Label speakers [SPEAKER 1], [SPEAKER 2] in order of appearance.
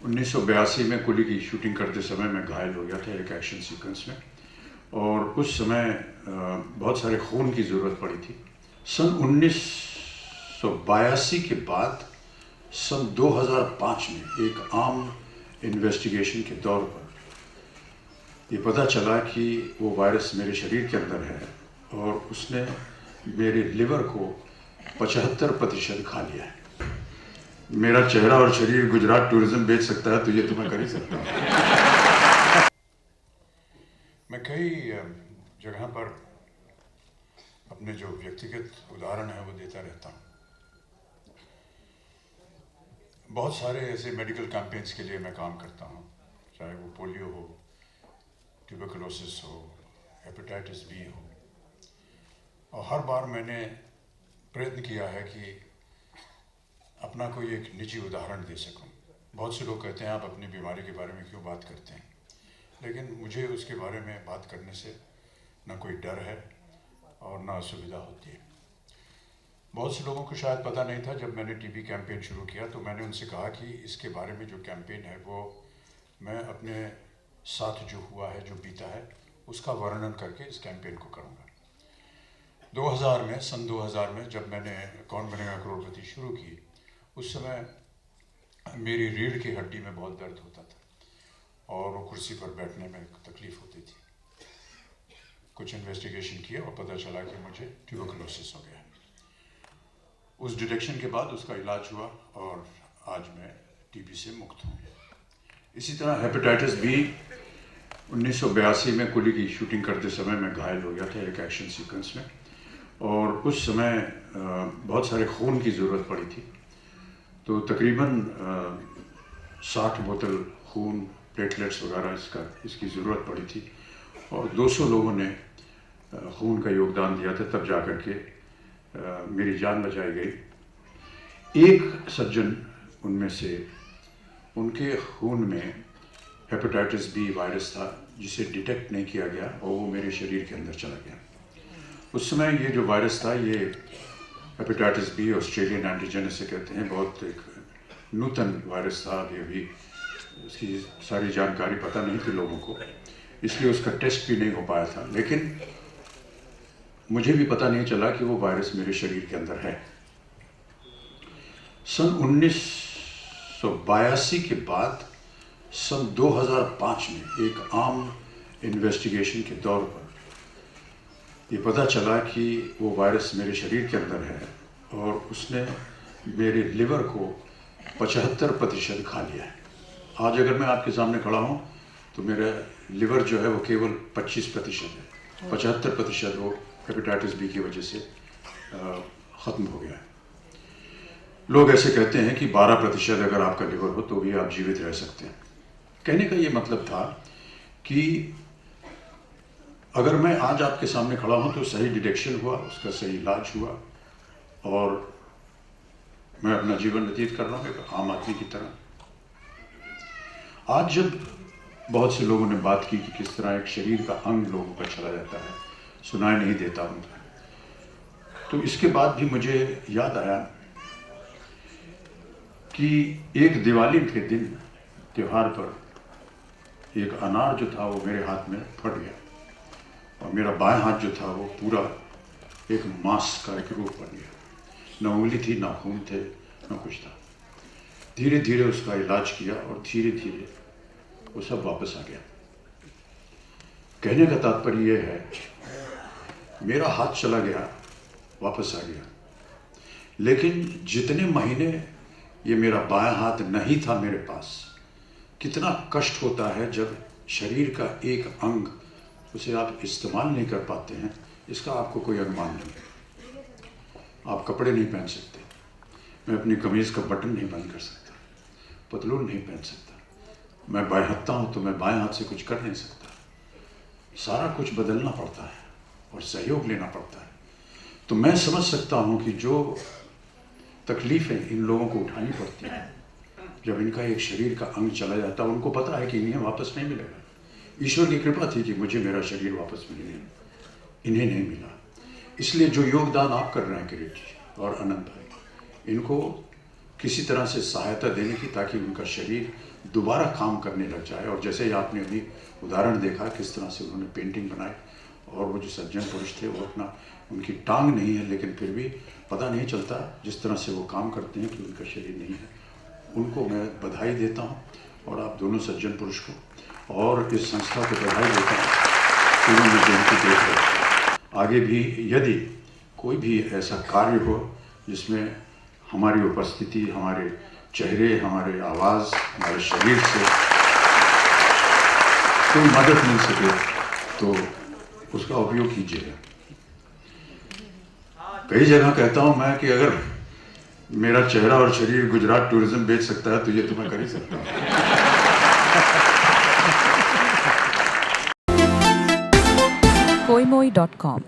[SPEAKER 1] 1982 में कुली की शूटिंग करते समय मैं घायल हो गया था एक एक्शन सीक्वेंस में, और उस समय बहुत सारे खून की ज़रूरत पड़ी थी। सन 1982 के बाद सन 2005 में एक आम इन्वेस्टिगेशन के दौर पर ये पता चला कि वो वायरस मेरे शरीर के अंदर है और उसने मेरे लिवर को 75% खा लिया है। मेरा चेहरा और शरीर गुजरात टूरिज्म बेच सकता है, तो ये तो मैं कर ही सकता हूँ। मैं कई जगह पर अपने जो व्यक्तिगत उदाहरण है वो देता रहता हूँ। बहुत सारे ऐसे मेडिकल कैंपेन्स के लिए मैं काम करता हूँ, चाहे वो पोलियो हो, ट्यूबरकुलोसिस हो, हेपेटाइटिस बी हो, और हर बार मैंने प्रयत्न किया है कि अपना कोई एक निजी उदाहरण दे सकूं। बहुत से लोग कहते हैं आप अपनी बीमारी के बारे में क्यों बात करते हैं, लेकिन मुझे उसके बारे में बात करने से ना कोई डर है और ना असुविधा होती है। बहुत से लोगों को शायद पता नहीं था, जब मैंने टीबी कैंपेन शुरू किया तो मैंने उनसे कहा कि इसके बारे में जो कैंपेन है वो मैं अपने साथ जो हुआ है, जो बीता है, उसका वर्णन करके इस कैंपेन को करूँगा। 2000 में, सन 2000 में जब मैंने कौन बनेगा करोड़पति शुरू की, उस समय मेरी रीढ़ की हड्डी में बहुत दर्द होता था और वो कुर्सी पर बैठने में तकलीफ होती थी। कुछ इन्वेस्टिगेशन किया और पता चला कि मुझे ट्यूबरकुलोसिस हो गया। उस डिटेक्शन के बाद उसका इलाज हुआ और आज मैं टीबी से मुक्त हूँ। इसी तरह हेपेटाइटिस बी, 1982 में कुली की शूटिंग करते समय मैं घायल हो गया था एक एक्शन सीक्वेंस में, और उस समय बहुत सारे खून की ज़रूरत पड़ी थी। तो तकरीबन 60 बोतल खून, प्लेटलेट्स वगैरह इसकी ज़रूरत पड़ी थी, और 200 लोगों ने खून का योगदान दिया था, तब जा कर के मेरी जान बचाई गई। एक सज्जन उनमें से, उनके खून में हेपेटाइटिस बी वायरस था जिसे डिटेक्ट नहीं किया गया और वो मेरे शरीर के अंदर चला गया। उस समय ये जो वायरस था, ये हेपेटाइटिस बी ऑस्ट्रेलियन एंटीजन इसे कहते हैं, बहुत एक नूतन वायरस था। अभी उसकी सारी जानकारी पता नहीं थी लोगों को, इसलिए उसका टेस्ट भी नहीं हो पाया था। लेकिन मुझे भी पता नहीं चला कि वो वायरस मेरे शरीर के अंदर है। सन 1982 के बाद सन 2005 में एक आम इन्वेस्टिगेशन के दौर पर ये पता चला कि वो वायरस मेरे शरीर के अंदर है और उसने मेरे लिवर को 75% खा लिया है। आज अगर मैं आपके सामने खड़ा हूँ तो मेरा लिवर जो है वो केवल 25% है, 75% वो हेपेटाइटिस बी की वजह से ख़त्म हो गया है। लोग ऐसे कहते हैं कि 12% अगर आपका लिवर हो तो भी आप जीवित रह सकते हैं। कहने का ये मतलब था कि अगर मैं आज आपके सामने खड़ा हूं तो सही डिटेक्शन हुआ, उसका सही इलाज हुआ, और मैं अपना जीवन व्यतीत कर रहा हूँ एक आम आदमी की तरह। आज जब बहुत से लोगों ने बात की कि किस तरह एक शरीर का अंग लोगों का चला जाता है, सुनाई नहीं देता उनका, तो इसके बाद भी मुझे याद आया कि एक दिवाली के दिन त्योहार पर एक अनार जो था वो मेरे हाथ में फट गया और मेरा बाएं हाथ जो था वो पूरा एक मांस का एक रूप बन गया। न उंगली थी, ना खून थे, न कुछ था। धीरे धीरे उसका इलाज किया और धीरे धीरे वो सब वापस आ गया। कहने का तात्पर्य यह है, मेरा हाथ चला गया, वापस आ गया, लेकिन जितने महीने ये मेरा बायां हाथ नहीं था मेरे पास, कितना कष्ट होता है जब शरीर का एक अंग उसे आप इस्तेमाल नहीं कर पाते हैं, इसका आपको कोई अनुमान नहीं। आप कपड़े नहीं पहन सकते, मैं अपनी कमीज़ का बटन नहीं बंद कर सकता, पतलून नहीं पहन सकता, मैं बाएं हत्ता हूँ तो मैं बाएं हाथ से कुछ कर नहीं सकता। सारा कुछ बदलना पड़ता है और सहयोग लेना पड़ता है। तो मैं समझ सकता हूँ कि जो तकलीफ़ें इन लोगों को उठानी पड़ती हैं जब इनका एक शरीर का अंग चला जाता है, उनको पता है कि इन्हें वापस नहीं मिलेगा। ईश्वर की कृपा थी कि मुझे मेरा शरीर वापस मिल गया, इन्हें नहीं मिला। इसलिए जो योगदान आप कर रहे हैं किरीट जी और अनंत भाई, इनको किसी तरह से सहायता देने की, ताकि उनका शरीर दोबारा काम करने लग जाए। और जैसे ही आपने अभी उदाहरण देखा किस तरह से उन्होंने पेंटिंग बनाई, और वो जो सज्जन पुरुष थे वो अपना, उनकी टांग नहीं है लेकिन फिर भी पता नहीं चलता जिस तरह से वो काम करते हैं कि उनका शरीर नहीं है। उनको मैं बधाई देता हूँ, और आप दोनों सज्जन पुरुष को और इस संस्था को बधाई देता हूँ कि उन्होंने जयंती देख रहे। आगे भी यदि कोई भी ऐसा कार्य हो जिसमें हमारी उपस्थिति, हमारे चेहरे, हमारे आवाज़, हमारे शरीर से कोई मदद मिल सके तो उसका उपयोग कीजिएगा। कई जगह कहता हूँ मैं कि अगर मेरा चेहरा और शरीर गुजरात टूरिज्म बेच सकता है तो ये तो मैं कर ही सकता हूँ।
[SPEAKER 2] koimoi.com